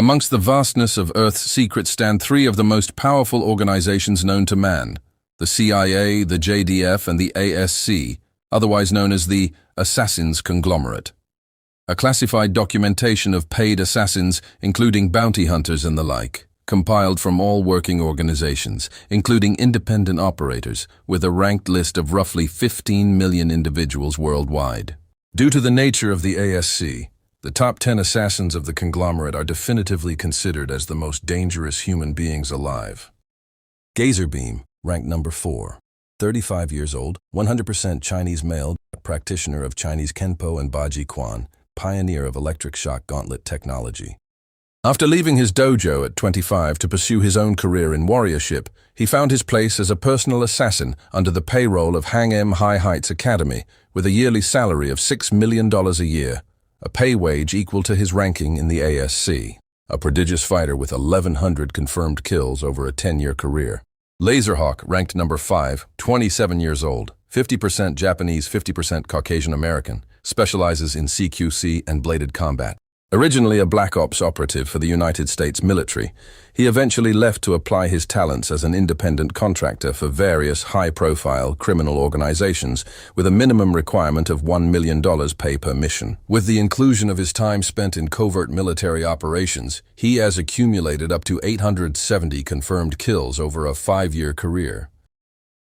Amongst the vastness of Earth's secrets stand three of the most powerful organizations known to man: the CIA, the JDF, and the ASC, otherwise known as the Assassins Conglomerate. A classified documentation of paid assassins, including bounty hunters and the like, compiled from all working organizations, including independent operators, with a ranked list of roughly 15 million individuals worldwide. Due to the nature of the ASC, the top 10 assassins of the conglomerate are definitively considered as the most dangerous human beings alive. Gazerbeam, ranked number 4. 35 years old, 100% Chinese male, practitioner of Chinese Kenpo and Baji Quan, pioneer of electric shock gauntlet technology. After leaving his dojo at 25 to pursue his own career in warriorship, he found his place as a personal assassin under the payroll of Hang M High Heights Academy, with a yearly salary of $6 million a year, a pay wage equal to his ranking in the ASC. A prodigious fighter with 1,100 confirmed kills over a 10-year career. Laserhawk, ranked number 5, 27 years old, 50% Japanese, 50% Caucasian American, specializes in CQC and bladed combat. Originally a Black Ops operative for the United States military, he eventually left to apply his talents as an independent contractor for various high-profile criminal organizations with a minimum requirement of $1 million pay per mission. With the inclusion of his time spent in covert military operations, he has accumulated up to 870 confirmed kills over a 5-year career.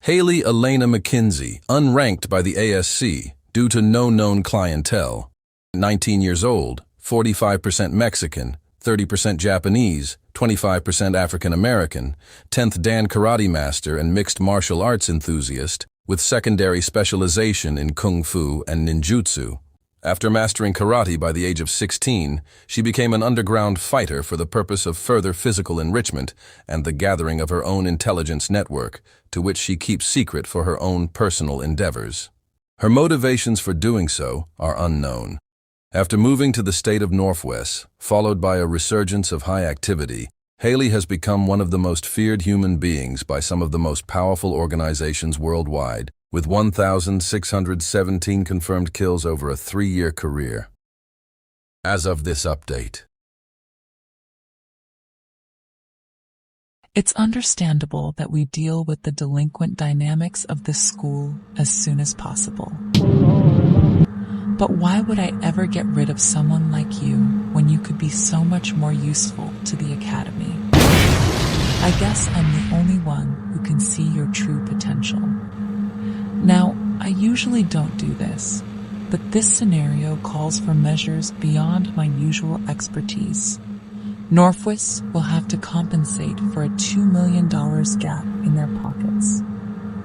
Haley Elena McKinsey, unranked by the ASC due to no known clientele. 19 years old, 45% Mexican, 30% Japanese, 25% African American, 10th Dan karate master and mixed martial arts enthusiast, with secondary specialization in kung fu and ninjutsu. After mastering karate by the age of 16, she became an underground fighter for the purpose of further physical enrichment and the gathering of her own intelligence network, to which she keeps secret for her own personal endeavors. Her motivations for doing so are unknown. After moving to the state of Northwest, followed by a resurgence of high activity, Haley has become one of the most feared human beings by some of the most powerful organizations worldwide, with 1,617 confirmed kills over a 3-year career. As of this update, it's understandable that we deal with the delinquent dynamics of this school as soon as possible. But why would I ever get rid of someone like you when you could be so much more useful to the Academy? I guess I'm the only one who can see your true potential. Now, I usually don't do this, but this scenario calls for measures beyond my usual expertise. Northwest will have to compensate for a $2 million gap in their pockets.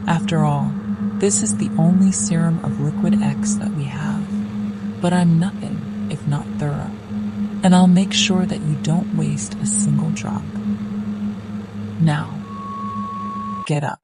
After all, this is the only serum of Liquid X that we have. But I'm nothing if not thorough, and I'll make sure that you don't waste a single drop. Now, get up.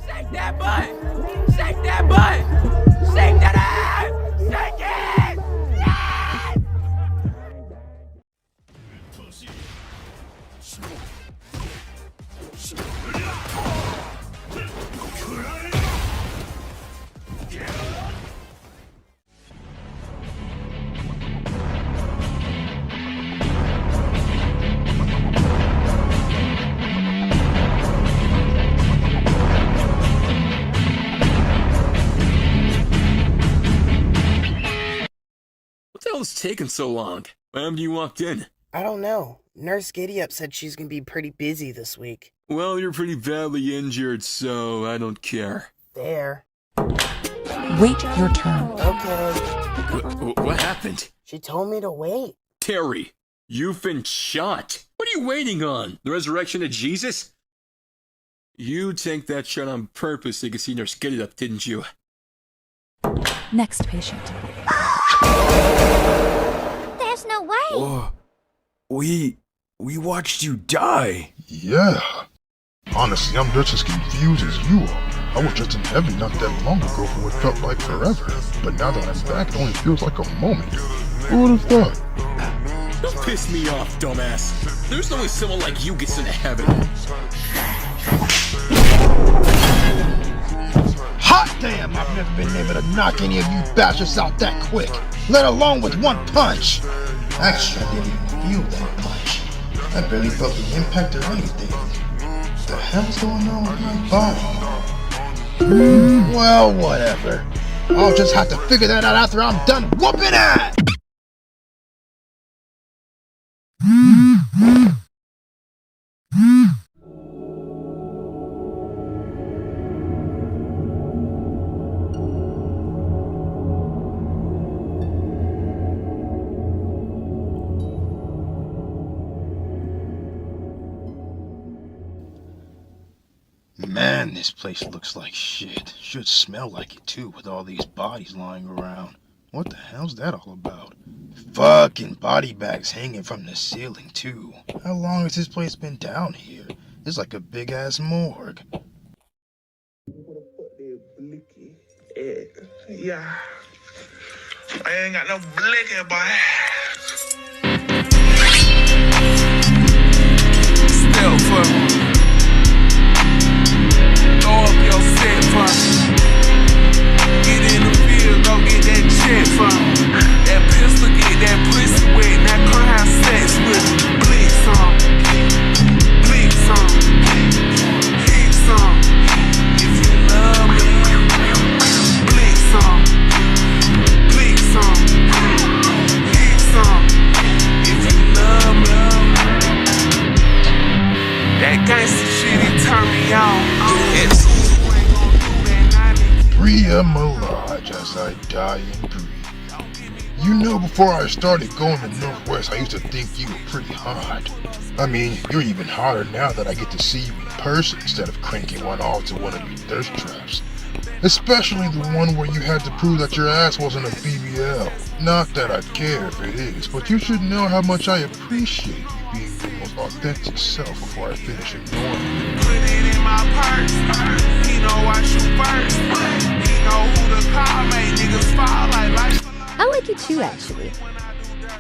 Shake that butt! Shake that butt! Shake that ass! Shake it! What the hell is taking so long? Why haven't you walked in? I don't know. Nurse Giddy-Up said she's gonna be pretty busy this week. Well, you're pretty badly injured, so I don't care. There. Wait your turn. Okay. What happened? She told me to wait. Terry, you've been shot. What are you waiting on? The resurrection of Jesus? You take that shot on purpose so you could see Nurse Giddy-Up, didn't you? Next patient. There's no way. We watched you die. Yeah. Honestly, I'm just as confused as you are. I was just in heaven not that long ago for what felt like forever. But now that I'm back, it only feels like a moment. Who would have thought? Don't piss me off, dumbass. There's no way someone like you gets into heaven. Hot damn, I've never been able to knock any of you bastards out that quick, let alone with one punch. Actually, I didn't even feel that punch. I barely felt the impact or anything. What the hell's going on with my body? Well, whatever. I'll just have to figure that out after I'm done whooping ass! Man, this place looks like shit. Should smell like it too, with all these bodies lying around. What the hell's that all about? Fucking body bags hanging from the ceiling too. How long has this place been down here? It's like a big ass morgue. Yeah. I ain't got no blicky, boy. Still for me. Throw up your set for me. Get in the field, go get that check for me. That pistol get that pussy wet, that car have sex with me. Bleed some, bleed some, hit some. If you love me, bleed some, bleed some, hit some. If you love me, that gangsta shit, it turn me on. Bria Mirage as I die and breathe. You know, before I started going to Northwest, I used to think you were pretty hot. I mean, you're even hotter now that I get to see you in person instead of cranking one off to one of your thirst traps. Especially the one where you had to prove that your ass wasn't a BBL. Not that I care if it is, but you should know how much I appreciate you being your most authentic self before I finish ignoring you. Put it in my purse. He know I shoot first. He know who to call, make niggas fall like life. I like you too, actually.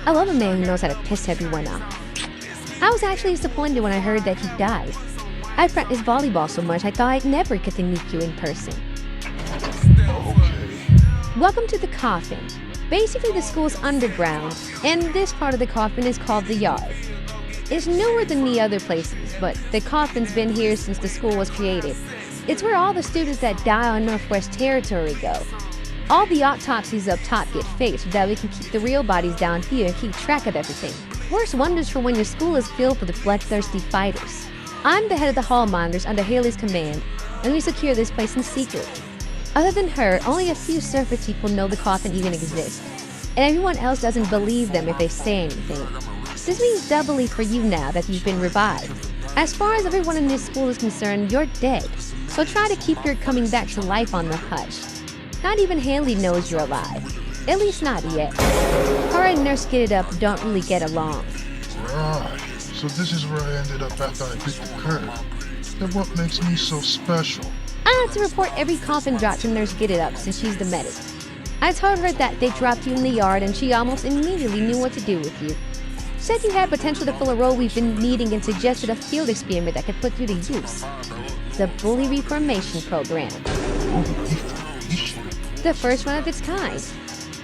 I love a man who knows how to piss everyone off. I was actually disappointed when I heard that he died. I practiced volleyball so much I thought I'd never get to meet you in person. Okay. Welcome to the coffin. Basically the school's underground, and this part of the coffin is called the yard. It's newer than the other places, but the coffin's been here since the school was created. It's where all the students that die on Northwest Territory go. All the autopsies up top get faked so that we can keep the real bodies down here and keep track of everything. Works wonders for when your school is filled with bloodthirsty fighters. I'm the head of the hall monitors under Haley's command, and we secure this place in secret. Other than her, only a few surface people know the coffin even exists, and everyone else doesn't believe them if they say anything. This means doubly for you now that you've been revived. As far as everyone in this school is concerned, you're dead, so try to keep your coming back to life on the hush. Not even Haley knows you're alive. At least not yet. Her and Nurse Giddy-Up don't really get along. Right. So this is where I ended up after I hit the curve. And what makes me so special? I have to report every coffin drop to Nurse Giddy-Up since she's the medic. I told her that they dropped you in the yard and she almost immediately knew what to do with you. Said you had potential to fill a role we've been needing and suggested a field experiment that could put you to use. The Bully Reformation Program. The first one of its kind.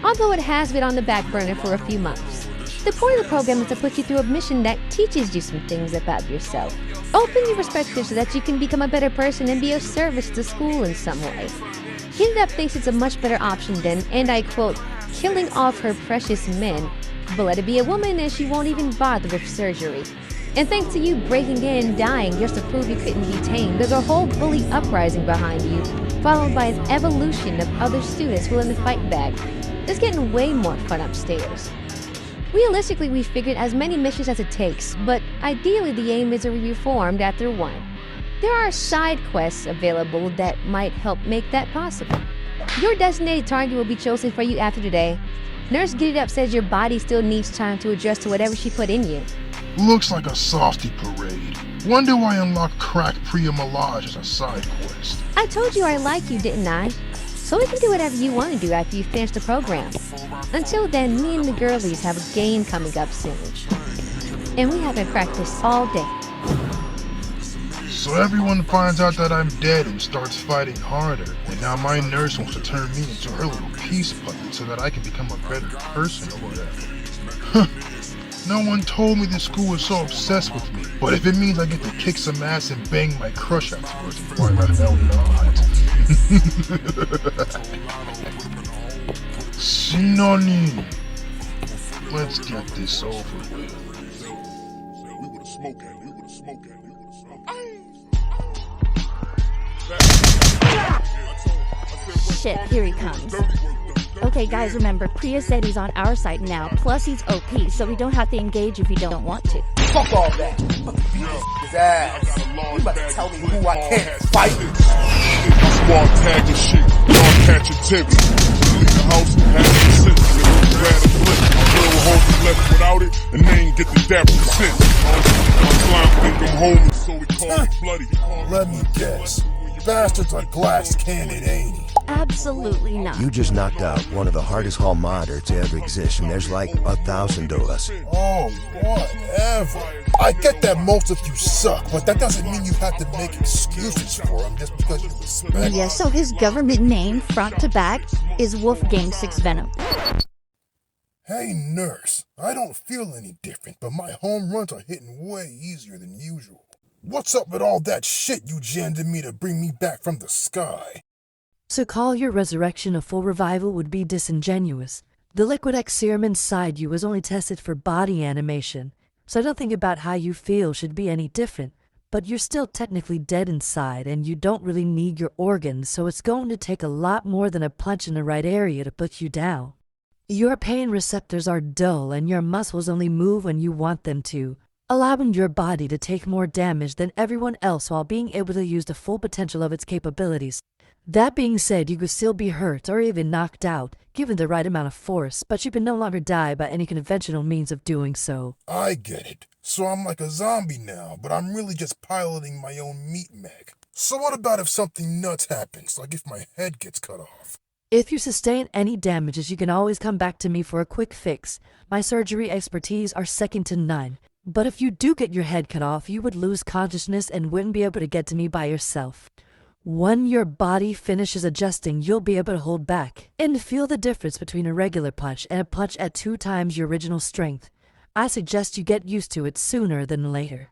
Although it has been on the back burner for a few months. The point of the program is to put you through a mission that teaches you some things about yourself. Open your perspective so that you can become a better person and be of service to school in some way. Giddy-Up thinks it's a much better option than, and I quote, killing off her precious men, but let it be a woman and she won't even bother with surgery. And thanks to you breaking in and dying just to prove you couldn't be tamed, there's a whole bully uprising behind you, followed by an evolution of other students willing to fight back. It's getting way more fun upstairs. Realistically, we figured as many missions as it takes, but ideally the aim is to be reformed after one. There are side quests available that might help make that possible. Your designated target will be chosen for you after today. Nurse Get It Up says your body still needs time to adjust to whatever she put in you. Looks like a softy parade. Wonder why I unlocked Crack Priya Malaj as a side quest. I told you I like you, didn't I? So we can do whatever you want to do after you finish the program. Until then, me and the girlies have a game coming up soon. And we haven't practiced all day. So everyone finds out that I'm dead and starts fighting harder, and now my nurse wants to turn me into her little peace puppet so that I can become a better person or whatever. No one told me this school was so obsessed with me, but if it means I get to kick some ass and bang my crush afterwards, why the hell not? Sinoni, let's get this over with. Shit, here he comes. Okay guys, remember, Priya said he's on our side now, plus he's OP, so we don't have to engage if you don't want to. Fuck all that. His ass. You about to tell me who I can't fight? Squad tagging shit, y'all catching tips. Leave the house, have some sense. Nigga, grab a flip. My real homie left without it, and they ain't get the dapper sense. My slime think I'm homie, so we call it bloody. Let me guess. Bastard's a glass cannon, ain't he? Absolutely not. You just knocked out one of the hardest hall monitors to ever exist, and there's like 1,000 of us. Oh, whatever. I get that most of you suck, but that doesn't mean you have to make excuses for them just because you respect. Yeah, so his government name, front to back, is Wolfgang 6 Venom. Hey, nurse. I don't feel any different, but my home runs are hitting way easier than usual. What's up with all that shit you jammed in me to bring me back from the sky? To call your resurrection a full revival would be disingenuous. The Liquid X serum inside you was only tested for body animation, so nothing about how you feel should be any different. But you're still technically dead inside, and you don't really need your organs, so it's going to take a lot more than a punch in the right area to put you down. Your pain receptors are dull, and your muscles only move when you want them to, allowing your body to take more damage than everyone else while being able to use the full potential of its capabilities. That being said, you could still be hurt or even knocked out, given the right amount of force, but you can no longer die by any conventional means of doing so. I get it. So I'm like a zombie now, but I'm really just piloting my own meat mech. So what about if something nuts happens, like if my head gets cut off? If you sustain any damages, you can always come back to me for a quick fix. My surgery expertise are second to none. But if you do get your head cut off, you would lose consciousness and wouldn't be able to get to me by yourself. When your body finishes adjusting, you'll be able to hold back and feel the difference between a regular punch and a punch at 2 times your original strength. I suggest you get used to it sooner than later.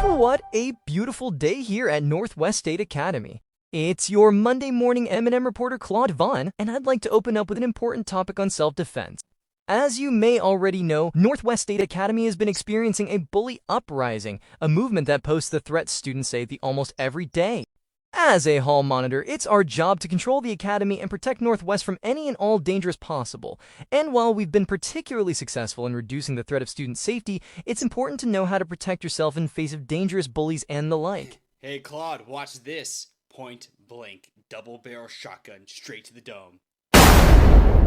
What a beautiful day here at Northwest State Academy. It's your Monday morning M&M reporter Claude Vaughn, and I'd like to open up with an important topic on self-defense. As you may already know, Northwest State Academy has been experiencing a bully uprising, a movement that posts the threats students say almost every day. As a hall monitor, it's our job to control the academy and protect Northwest from any and all dangers possible. And while we've been particularly successful in reducing the threat of student safety, it's important to know how to protect yourself in face of dangerous bullies and the like. Hey Claude, watch this. Point blank, double barrel shotgun straight to the dome.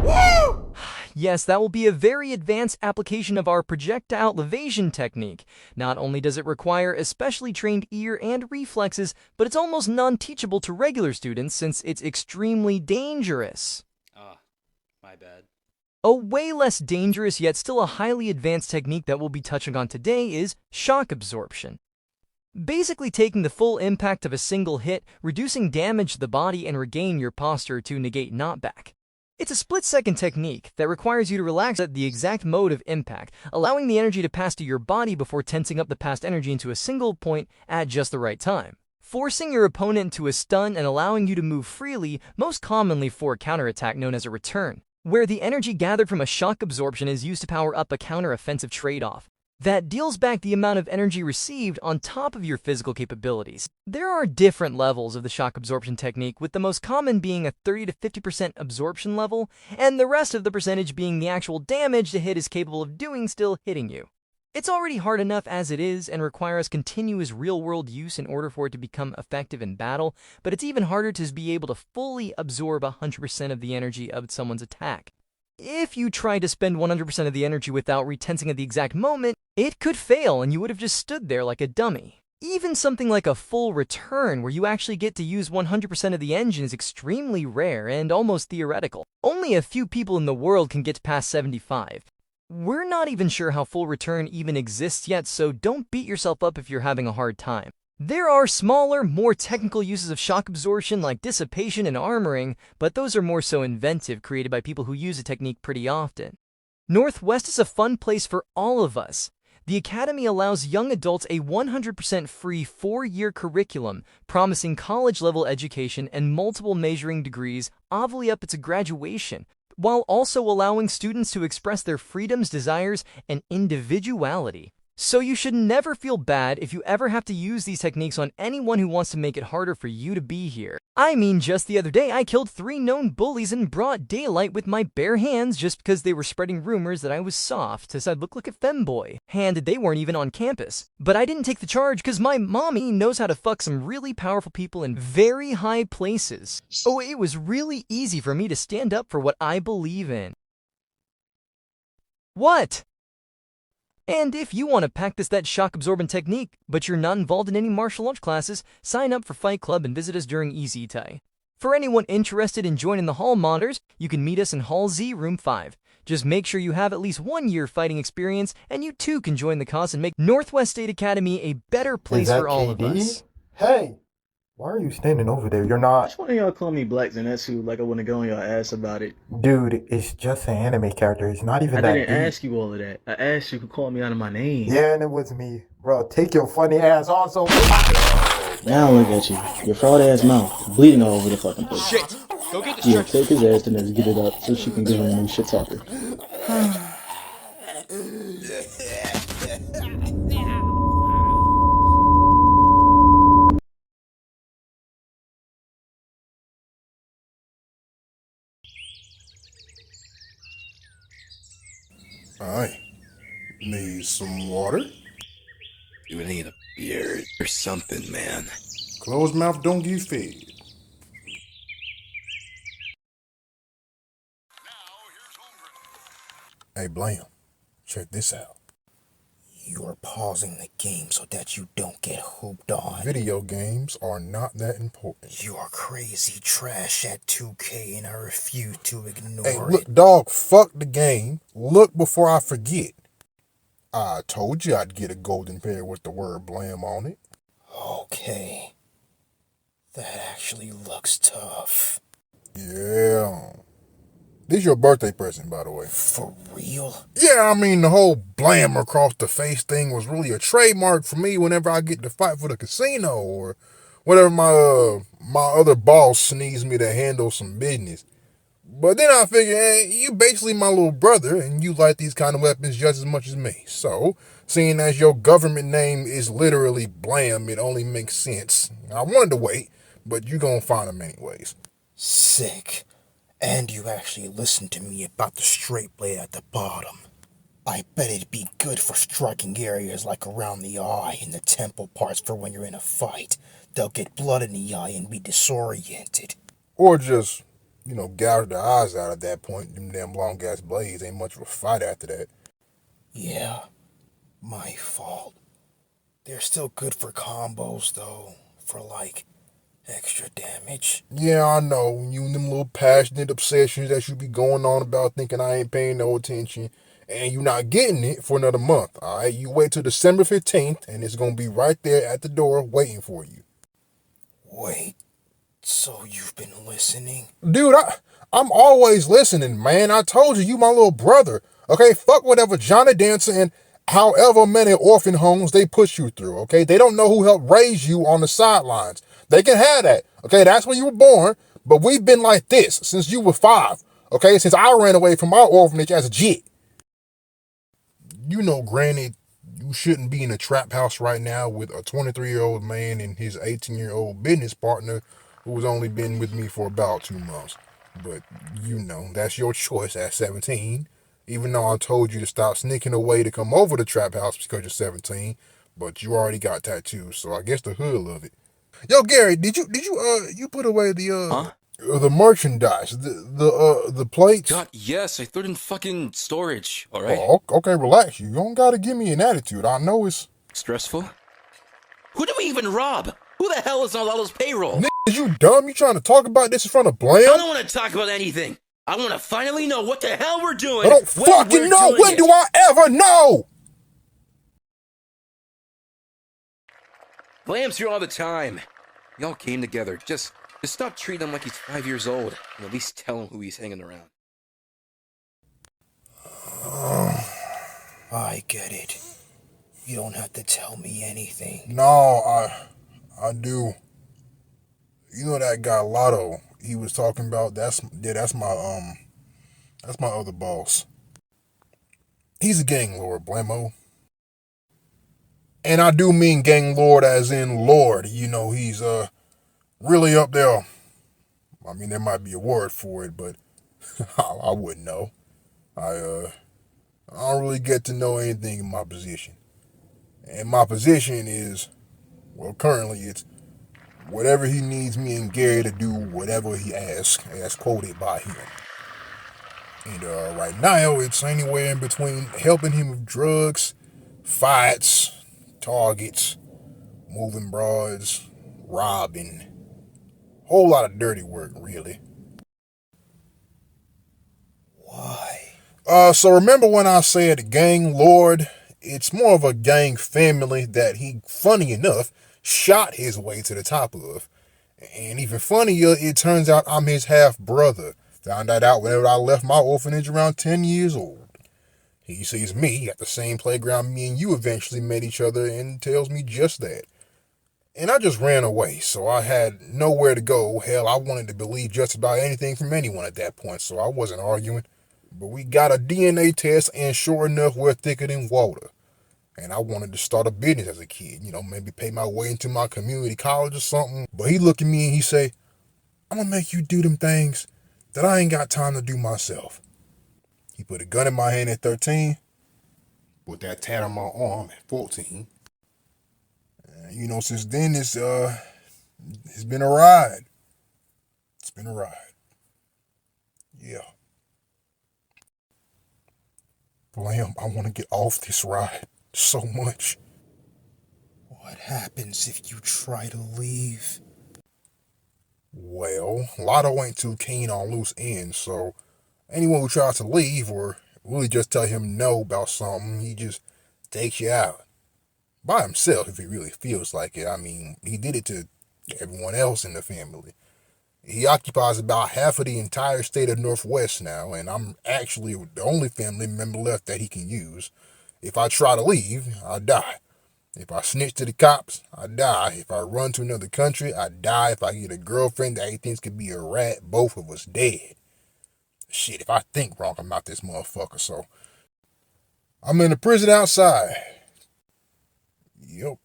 Woo! Yes, that will be a very advanced application of our projectile evasion technique. Not only does it require especially trained ear and reflexes, but it's almost non-teachable to regular students since it's extremely dangerous. My bad. A way less dangerous yet still a highly advanced technique that we'll be touching on today is shock absorption. Basically taking the full impact of a single hit, reducing damage to the body, and regain your posture to negate knockback. It's a split-second technique that requires you to relax at the exact mode of impact, allowing the energy to pass to your body before tensing up the past energy into a single point at just the right time. forcing your opponent to a stun and allowing you to move freely, most commonly for a counterattack known as a return, where the energy gathered from a shock absorption is used to power up a counter-offensive trade-off that deals back the amount of energy received on top of your physical capabilities. There are different levels of the shock absorption technique, with the most common being a 30 to 50% absorption level, and the rest of the percentage being the actual damage the hit is capable of doing still hitting you. It's already hard enough as it is and requires continuous real-world use in order for it to become effective in battle, but it's even harder to be able to fully absorb 100% of the energy of someone's attack. If you try to spend 100% of the energy without retensing at the exact moment, it could fail and you would have just stood there like a dummy. Even something like a full return, where you actually get to use 100% of the engine, is extremely rare and almost theoretical. Only a few people in the world can get past 75. We're not even sure how full return even exists yet, so don't beat yourself up if you're having a hard time. There are smaller, more technical uses of shock absorption like dissipation and armoring, but those are more so inventive, created by people who use the technique pretty often. Northwest is a fun place for all of us. The Academy allows young adults a 100% free 4-year curriculum, promising college-level education and multiple measuring degrees all the way up to graduation, while also allowing students to express their freedoms, desires, and individuality. So you should never feel bad if you ever have to use these techniques on anyone who wants to make it harder for you to be here. I mean, just the other day, I killed 3 known bullies in broad daylight with my bare hands just because they were spreading rumors that I was soft, as I looked like a femboy, and they weren't even on campus. But I didn't take the charge because my mommy knows how to fuck some really powerful people in very high places. Oh, it was really easy for me to stand up for what I believe in. What? And if you want to practice that shock-absorbent technique, but you're not involved in any martial arts classes, sign up for Fight Club and visit us during Easy Tie. For anyone interested in joining the Hall Monitors, you can meet us in Hall Z, Room 5. Just make sure you have at least 1 year fighting experience, and you too can join the cause and make Northwest State Academy a better place for all of us. Hey! Why are you standing over there? You're not... Which one of y'all call me Black Zenitsu like I want to go on y'all ass about it? Dude, it's just an anime character. It's not even that I didn't deep. ask you all of that. I asked you who called me out of my name. Yeah, and it was me. Bro, take your funny ass on so... Now look at you. Your fraud ass mouth. Bleeding all over the fucking place. Shit! Go get the Yeah, stretcher. take his ass to nurse, get it up so she can give him a new shit talker. I need some water. You need a beer or something, man. Closed mouth don't get fed. Hey, Blam, check this out. You're pausing the game so that you don't get hooped on. Video games are not that important. You're crazy trash at 2K and I refuse to ignore Hey, it. look, dog, fuck the game. Look before I forget. I told you I'd get a golden pair with the word Blam on it. Okay. That actually looks tough. Yeah. This your birthday present, by the way. For real? Yeah, I mean, the whole blam across the face thing was really a trademark for me whenever I get to fight for the casino or whenever my other boss needs me to handle some business. But then I figured, hey, you basically my little brother and you like these kind of weapons just as much as me. So, seeing as your government name is literally Blam, it only makes sense. I wanted to wait, but you're gonna find them anyways. Sick. And you actually listened to me about the straight blade at the bottom. I bet it'd be good for striking areas like around the eye and the temple parts for when you're in a fight. They'll get blood in the eye and be disoriented. Or just, gouge the eyes out at that point. Them damn long ass blades ain't much of a fight after that. Yeah, my fault. They're still good for combos though, for like extra damage. Yeah, I know. You and them little passionate obsessions that you be going on about thinking I ain't paying no attention. And you not getting it for another month, alright? You wait till December 15th and it's gonna be right there at the door waiting for you. Wait, so you've been listening? Dude, I'm always listening, man. I told you, you my little brother. Okay, fuck whatever Johnny Dancer and however many orphan homes they put you through, okay? They don't know who helped raise you on the sidelines. They can have that, okay? That's when you were born, but we've been like this since you were 5, okay? Since I ran away from our orphanage as a jit. You know, granted, you shouldn't be in a trap house right now with a 23-year-old man and his 18-year-old business partner who's only been with me for about 2 months. But, you know, that's your choice at 17. Even though I told you to stop sneaking away to come over the trap house because you're 17, but you already got tattoos, so I guess the hood love it. Yo, Gary, did you put away the merchandise, the plates? God, yes, I threw it in fucking storage, alright? Oh, okay, relax. You don't gotta give me an attitude. I know it's stressful. Who do we even rob? Who the hell is on all those payroll? Is you dumb? You trying to talk about this in front of Blam? I don't want to talk about anything. I want to finally know what the hell we're doing. I don't fucking know. When do I ever know? Blam's here all the time. We all came together. Just stop treating him like he's 5 years old, and at least tell him who he's hanging around. I get it. You don't have to tell me anything. No, I do. You know that guy Lotto he was talking about? That's my other boss. He's a gang lord, Blamo. And I do mean gang lord as in lord. You know, he's really up there. I mean, there might be a word for it, but I wouldn't know. I don't really get to know anything in my position. And my position is, well, currently it's whatever he needs me and Gary to do, whatever he asks, as quoted by him. And right now, it's anywhere in between helping him with drugs, fights, targets, moving broads, robbing. Whole lot of dirty work, really. Why? So remember when I said gang lord? It's more of a gang family that he, funny enough, shot his way to the top of. And even funnier, it turns out I'm his half-brother. Found that out whenever I left my orphanage around 10 years old. He sees me at the same playground me and you eventually met each other and tells me just that. And I just ran away, so I had nowhere to go. Hell, I wanted to believe just about anything from anyone at that point, so I wasn't arguing. But we got a DNA test, and sure enough, we're thicker than water. And I wanted to start a business as a kid, you know, maybe pay my way into my community college or something. But he looked at me and he say, I'm gonna make you do them things that I ain't got time to do myself. He put a gun in my hand at 13, put that tat on my arm at 14. And, you know, since then, it's been a ride. It's been a ride. Yeah. Blam, I want to get off this ride so much. What happens if you try to leave? Well, Lotto ain't too keen on loose ends, so anyone who tries to leave or really just tell him no about something, he just takes you out. By himself, if he really feels like it. I mean, he did it to everyone else in the family. He occupies about half of the entire state of Northwest now, and I'm actually the only family member left that he can use. If I try to leave, I die. If I snitch to the cops, I die. If I run to another country, I die. If I get a girlfriend that he thinks could be a rat, both of us dead. Shit, if I think wrong, I'm out this motherfucker, so I'm in the prison outside. Yup.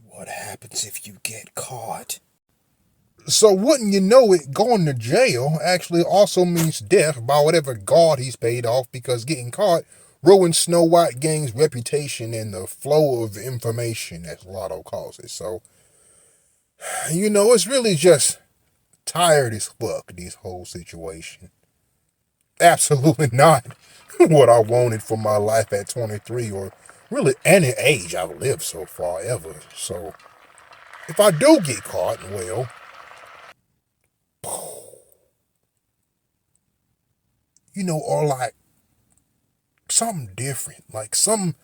What happens if you get caught? So wouldn't you know it, going to jail actually also means death by whatever guard he's paid off, because getting caught ruins Snow White Gang's reputation and the flow of information, as Lotto calls it. So, you know, it's really just tired as fuck, this whole situation. Absolutely not what I wanted for my life at 23, or really any age I've lived so far ever. So, if I do get caught, well, you know, or like something different, like something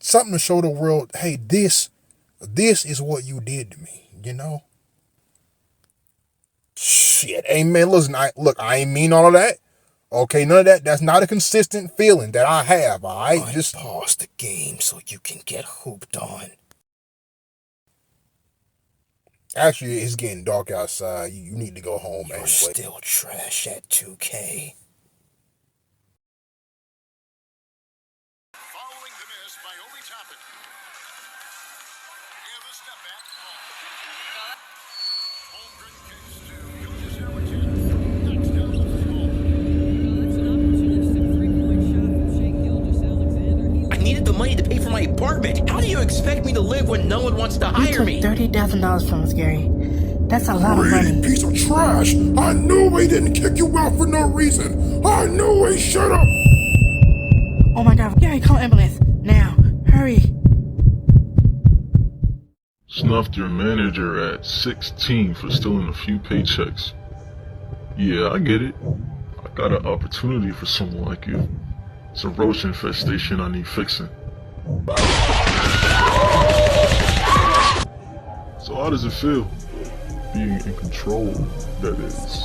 to show the world, hey, this is what you did to me, you know? Shit, hey man, listen, I ain't mean all of that. Okay, none of that. That's not a consistent feeling that I have, alright? Just pause the game so you can get hooped on. Actually, it's getting dark outside. You need to go home, You're anyway. still trash at 2K. I needed the money to pay for my apartment. How do you expect me to live when no one wants to hire me? You took $30,000 from us, Gary. That's a lot of money. Piece of trash! I knew he didn't kick you out for no reason! I knew he should have! Oh my god, Gary, call ambulance. Now, hurry. Snuffed your manager at 16 for stealing a few paychecks. Yeah, I get it. I got an opportunity for someone like you. It's a roach infestation I need fixing. So how does it feel? Being in control, that is.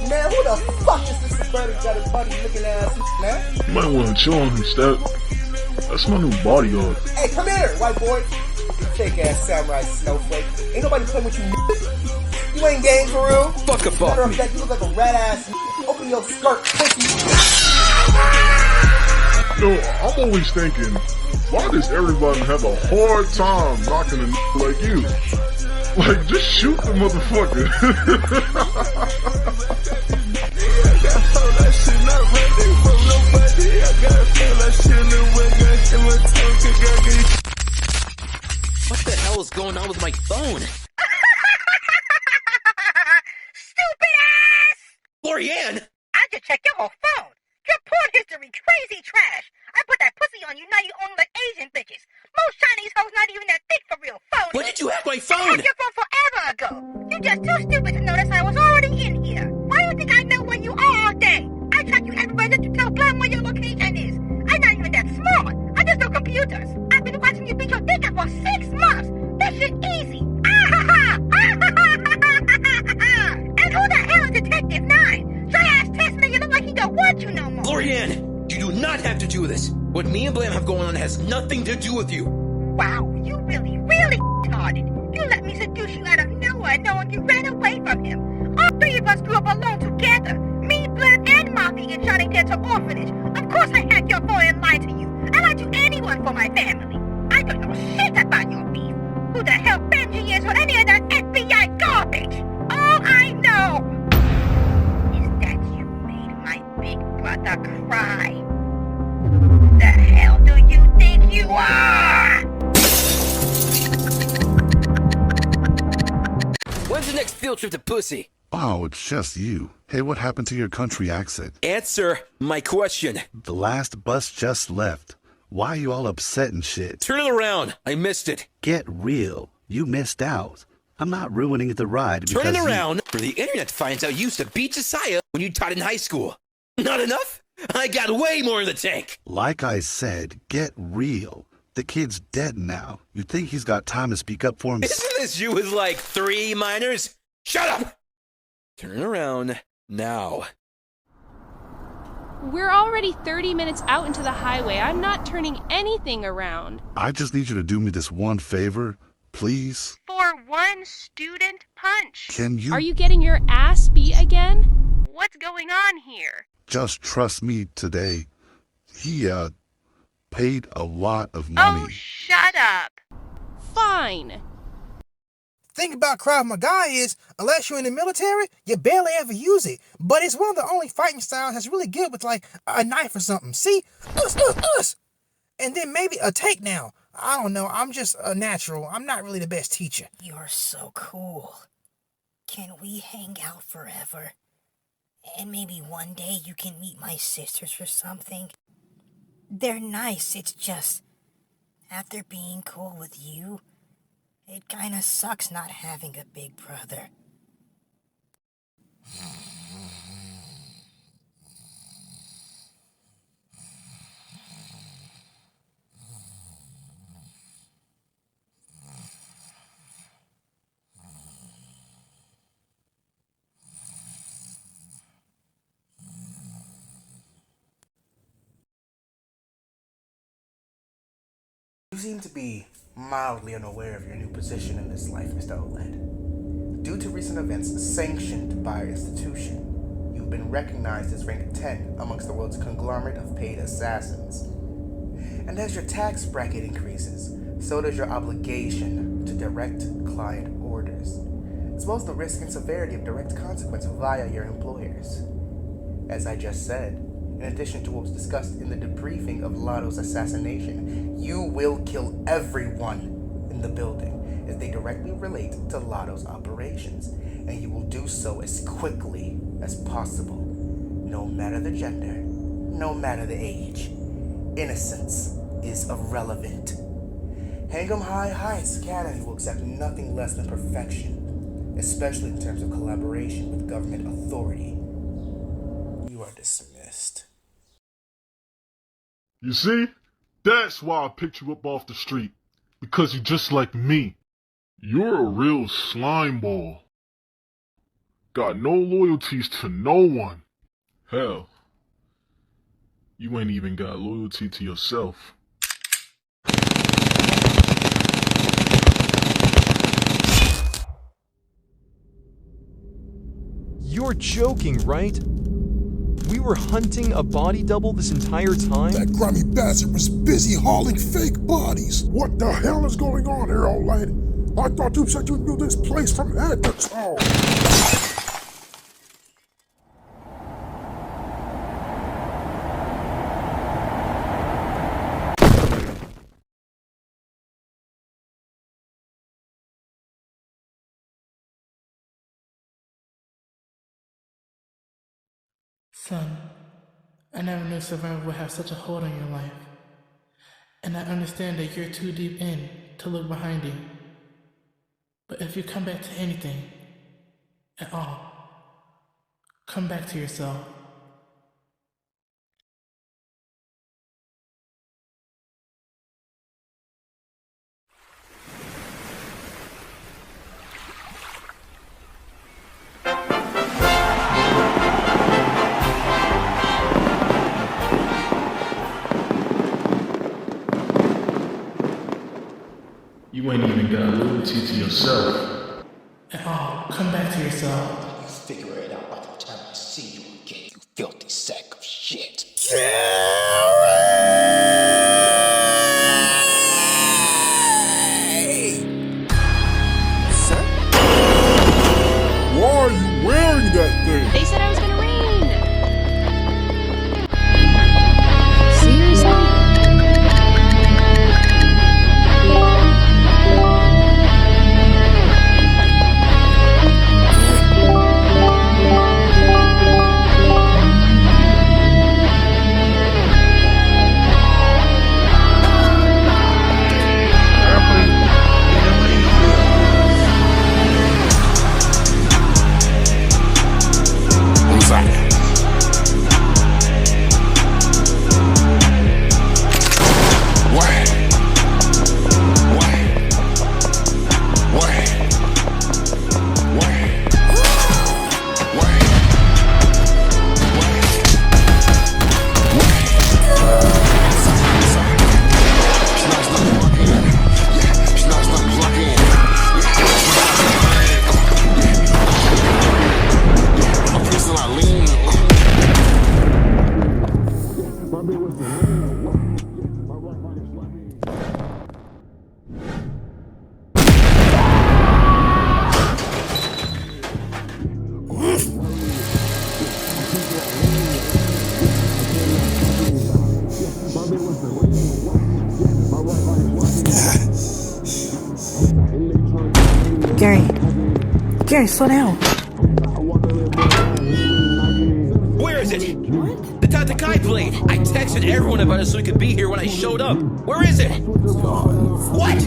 Man, who the fuck is this suburban gutter buddy looking ass, man? You might want to chill on him, Step. That's my new bodyguard. Hey, come here, white boy. You fake ass samurai snowflake. Ain't nobody playing with you. You ain't game for real. Fuck a Matter fuck. of fact, you look like a rat ass. Open your skirt, pussy. No, I'm always thinking, why does everybody have a hard time knocking a like you? Like, just shoot the motherfucker. What the hell is going on with my phone? Stupid ass! Lorianne! I just checked your whole phone. Your porn history crazy trash. I put that pussy on you, now you only like Asian bitches. Most Chinese hoes not even that thick for real. Phone. When did you have my I phone? had your phone forever ago. You're just too stupid to notice I was already in here. Why do you think I know where you are all day? I track you everywhere just to tell Glenn where your location is. I'm not even that smart. I just know computers. I've been watching you beat your dick up for 6 months. That shit easy. And who the hell is Detective 9? Dry ass test me, you look like he don't want you no more. Lorianne, you do not have to do this. What me and Blam have going on has nothing to do with you. Wow, you really retarded. You let me seduce you out of nowhere knowing you ran away from him. All three of us grew up alone together. Me, Blam, and Mommy in Johnny Dental Orphanage. Of course I hacked your phone and lied to you. I lied to anyone for my family. I don't know shit about your beef. Who the hell Benji is or any of that FBI garbage. All I know is that you made my big brother cry. The hell do you think you are? When's the next field trip to Pussy? Oh, it's just you. Hey, what happened to your country accent? Answer my question. The last bus just left. Why are you all upset and shit? Turn it around. I missed it. Get real. You missed out. I'm not ruining the ride because Turn it around, or the internet finds out you used to beat Josiah when you taught in high school. Not enough? I got way more in the tank. Like I said, get real. The kid's dead now. You think he's got time to speak up for himself? Isn't this you with like 3 minors? Shut up! Turn around now. We're already 30 minutes out into the highway. I'm not turning anything around. I just need you to do me this one favor, please. For one student punch. Can you... Are you getting your ass beat again? What's going on here? Just trust me today. He, paid a lot of money. Oh, shut up. Fine. Thing about Krav Maga is, unless you're in the military, you barely ever use it. But it's one of the only fighting styles that's really good with like a knife or something. See? Us. And then maybe a takedown. I don't know. I'm just a natural. I'm not really the best teacher. You're so cool. Can we hang out forever? And maybe one day you can meet my sisters or something? They're nice, it's just, after being cool with you, it kinda sucks not having a big brother. seem to be mildly unaware of your new position in this life, Mr. OLED. Due to recent events sanctioned by our institution, you've been recognized as rank 10 amongst the world's conglomerate of paid assassins. And as your tax bracket increases, so does your obligation to direct client orders, as well as the risk and severity of direct consequence via your employers. As I just said, in addition to what was discussed in the debriefing of Lotto's assassination, you will kill everyone in the building as they directly relate to Lotto's operations, and you will do so as quickly as possible, no matter the gender, no matter the age. Innocence is irrelevant. Hang'em High Heights Academy will accept nothing less than perfection, especially in terms of collaboration with government authority. You are dismissed. You see? That's why I picked you up off the street. Because you're just like me. You're a real slime ball. Got no loyalties to no one. Hell, you ain't even got loyalty to yourself. You're joking, right? We were hunting a body double this entire time? That grimy bastard was busy hauling fake bodies. What the hell is going on here, old lady? I thought you said you knew this place from head to toe. Son, I never knew survival would have such a hold on your life. And I understand that you're too deep in to look behind you. But if you come back to anything, at all, come back to yourself. You ain't even got loyalty to yourself. At all, come back to yourself. Figure it out by the time I see you again, you filthy sack of shit. Why are you wearing that thing? They said I was gonna rain. Gary, slow down. Where is it? What? The Tatakai blade. I texted everyone about it so he could be here when I showed up. Where is it? Gone. What?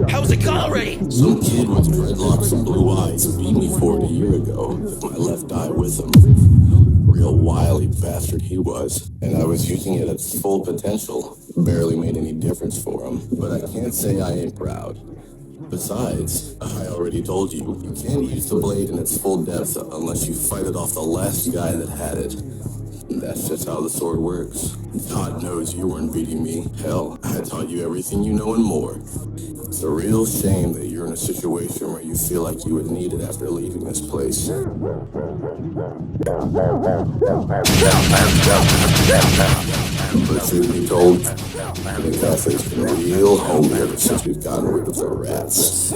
How's it gone already? Some kid with dreadlocks and blue eyes beat me for it a year ago. I left I with him. Real wily bastard he was. And I was using it at its full potential. Barely made any difference for him. But I can't say I ain't proud. Besides, I already told you, you can't use the blade in its full depth unless you fight it off the last guy that had it. That's just how the sword works. God knows you weren't beating me. Hell, I taught you everything you know and more. It's a real shame that you're in a situation where you feel like you would need it after leaving this place. But truth be told, the cafe's been real homey ever since we've gotten rid of the rats.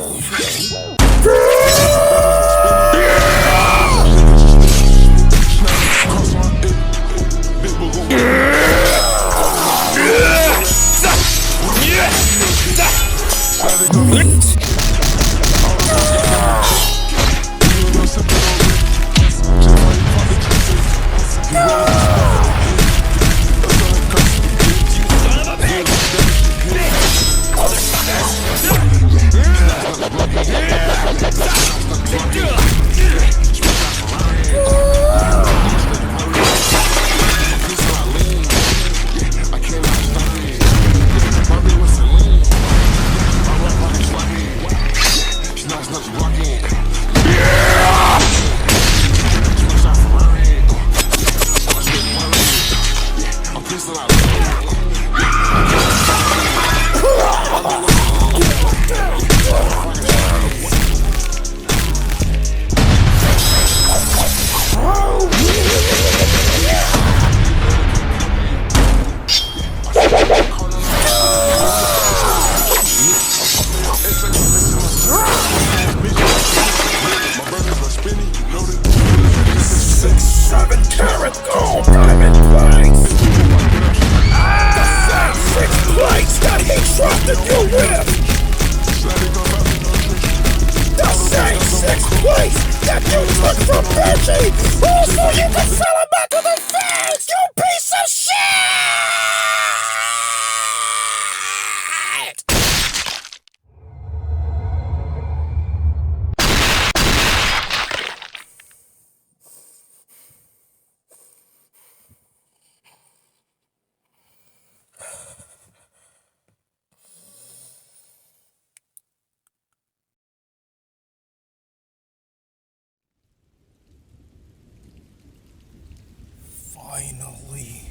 Finally,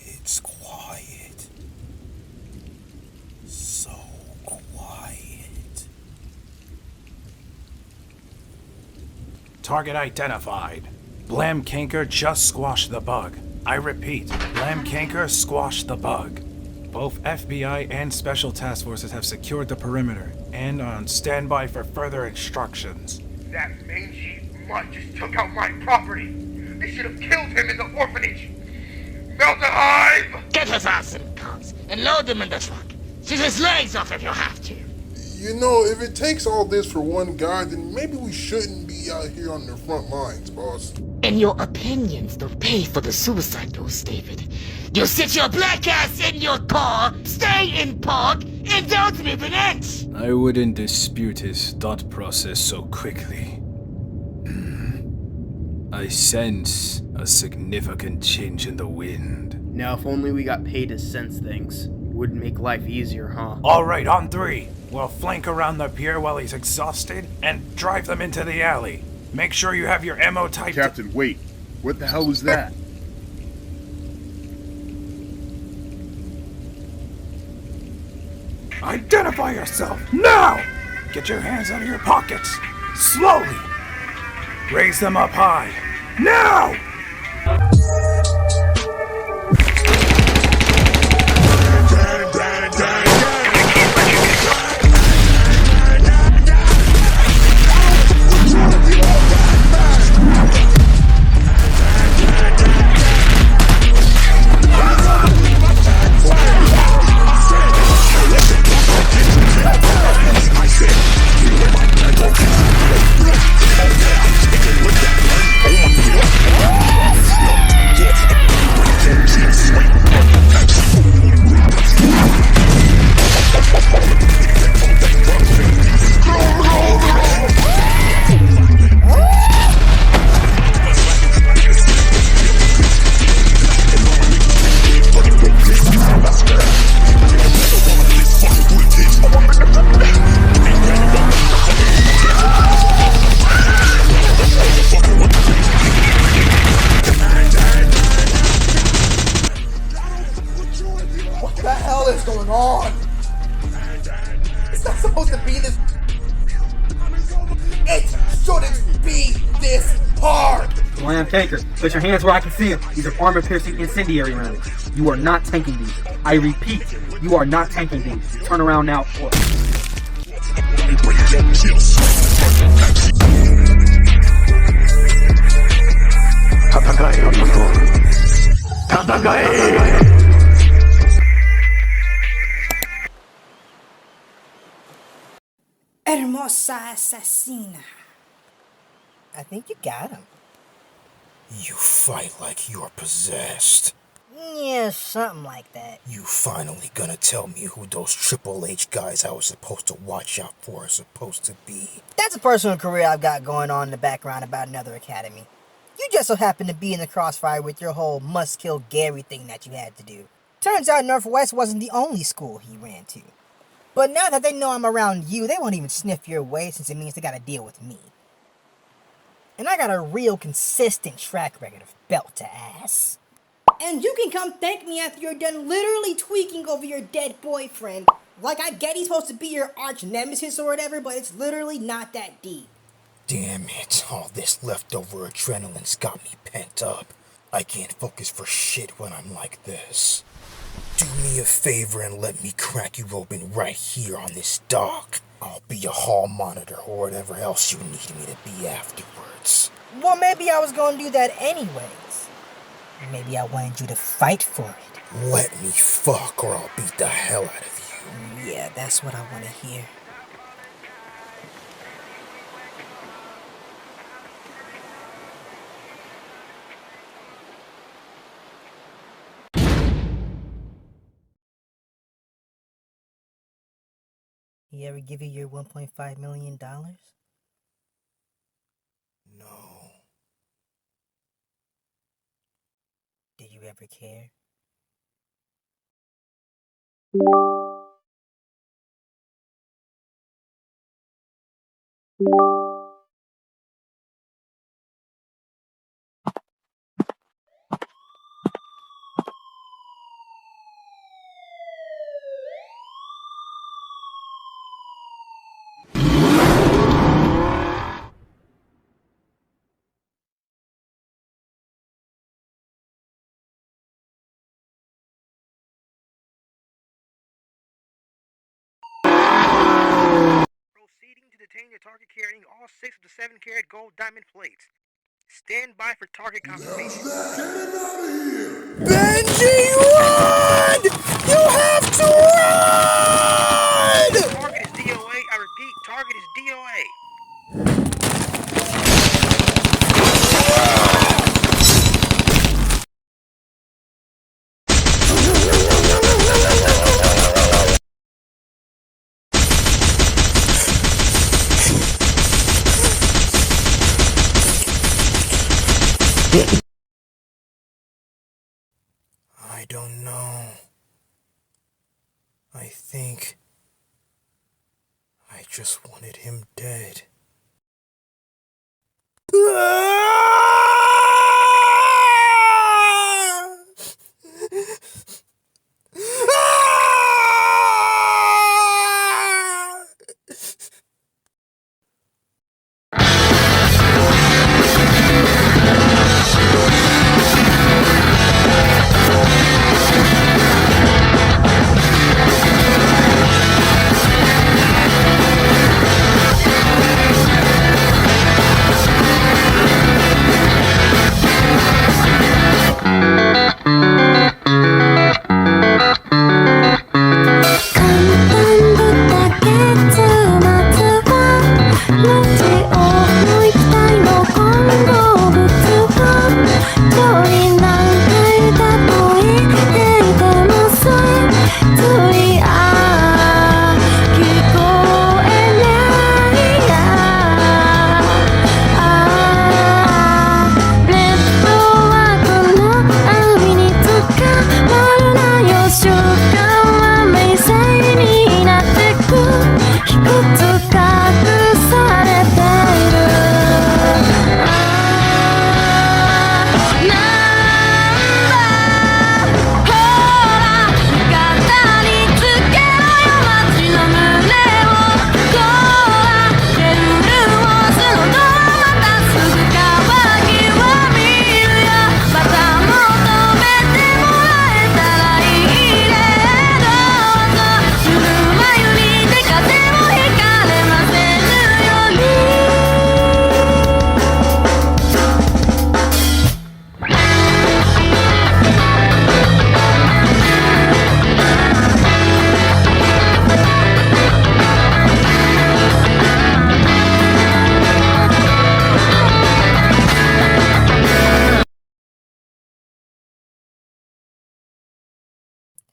it's quiet. So quiet. Target identified. Blam Canker just squashed the bug. I repeat, Blam Canker squashed the bug. Both FBI and Special Task Forces have secured the perimeter and are on standby for further instructions. That mangy mutt just took out my property. They should have killed him in the orphanage. Melt the hive! Get his ass in guns and load him in the truck. Shoot his legs off if you have to. You know, if it takes all this for one guy, then maybe we shouldn't be out here on the front lines, boss. And your opinions don't pay for the suicide dose, David. You sit your black ass in your car, stay in park, and don't move an inch! I wouldn't dispute his thought process so quickly. I sense a significant change in the wind. Now, if only we got paid to sense things. Would make life easier, huh? Alright, on three. We'll flank around the pier while he's exhausted and drive them into the alley. Make sure you have your ammo typed. Captain, wait. What the hell was that? Identify yourself, now! Get your hands out of your pockets. Slowly. Raise them up high. Now! supposed to be this... It shouldn't be this hard! Blam Tanker, put your hands where I can see them. These are armor-piercing incendiary rounds. You are not tanking these. I repeat, you are not tanking these. Turn around now or... Hermosa asesina. I think you got him. You fight like you're possessed. Yeah, something like that. You finally gonna tell me who those Triple H guys I was supposed to watch out for are supposed to be? That's a personal career I've got going on in the background about another academy. You just so happen to be in the crossfire with your whole must-kill Gary thing that you had to do. Turns out Northwest wasn't the only school he ran to. But now that they know I'm around you, they won't even sniff your way since it means they gotta deal with me. And I got a real consistent track record of belt to ass. And you can come thank me after you're done literally tweaking over your dead boyfriend. Like, I get he's supposed to be your arch nemesis or whatever, but it's literally not that deep. Damn it, all this leftover adrenaline's got me pent up. I can't focus for shit when I'm like this. Do me a favor and let me crack you open right here on this dock. I'll be a hall monitor or whatever else you need me to be afterwards. Well, maybe I was gonna do that anyways. Maybe I wanted you to fight for it. Let me fuck or I'll beat the hell out of you. Yeah, that's what I want to hear. He ever give you your $1.5 million? No. Did you ever care? Proceeding to detain your target carrying all 6 of the 7-carat gold diamond plates. Stand by for target confirmation. Benji, run! You have to run! Target is DOA. I repeat, target is DOA. I don't know. I think I just wanted him dead.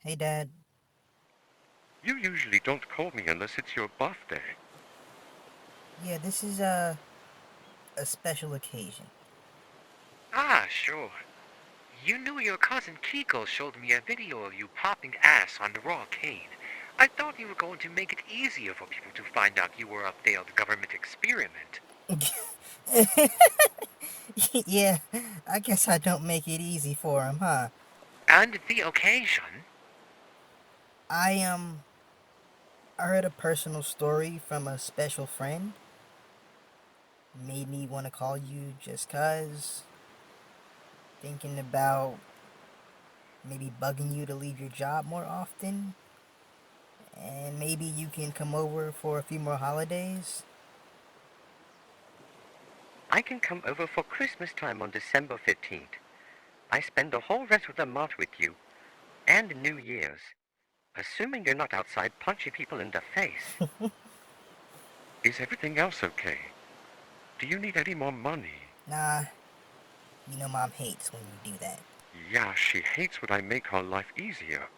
Hey, Dad. You usually don't call me unless it's your birthday. Yeah, this is a special occasion. Ah, sure. You knew your cousin Kiko showed me a video of you popping ass on the raw cane. I thought you were going to make it easier for people to find out you were a failed government experiment. Yeah, I guess I don't make it easy for him, huh? And the occasion? I heard a personal story from a special friend. Made me want to call you just 'cause. Thinking about maybe bugging you to leave your job more often. And maybe you can come over for a few more holidays. I can come over for Christmas time on December 15th. I spend the whole rest of the month with you. And New Year's. Assuming you're not outside punching people in the face. Is everything else okay? Do you need any more money? Nah. You know Mom hates when you do that. Yeah, she hates when I make her life easier.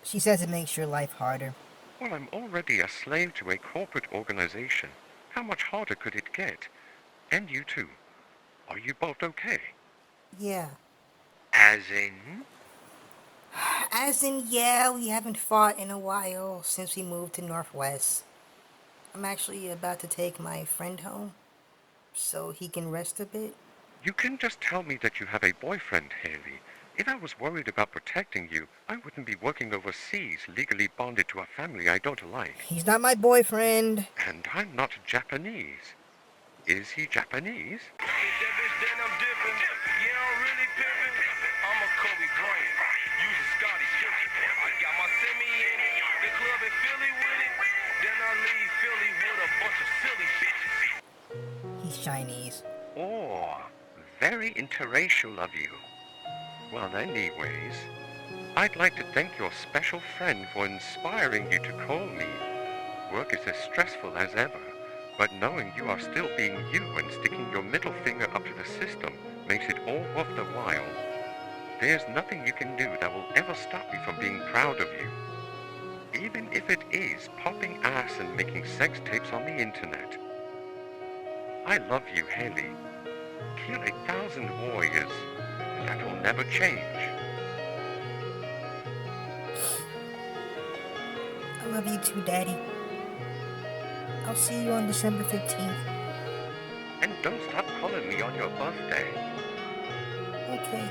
She says it makes your life harder. Well, I'm already a slave to a corporate organization. How much harder could it get? And you too. Are you both okay? Yeah. As in? As in, yeah, we haven't fought in a while since we moved to Northwest. I'm actually about to take my friend home so he can rest a bit. You can just tell me that you have a boyfriend, Haley. If I was worried about protecting you, I wouldn't be working overseas, legally bonded to a family I don't like. He's not my boyfriend. And I'm not Japanese. Is he Japanese? He's Chinese. Oh, very interracial of you. Well, anyways, I'd like to thank your special friend for inspiring you to call me. Work is as stressful as ever, but knowing you are still being you and sticking your middle finger up to the system makes it all worth the while. There's nothing you can do that will ever stop me from being proud of you. Even if it is popping ass and making sex tapes on the internet. I love you, Haley. Kill 1,000 warriors, and that will never change. I love you too, Daddy. I'll see you on December 15th. And don't stop calling me on your birthday. Okay.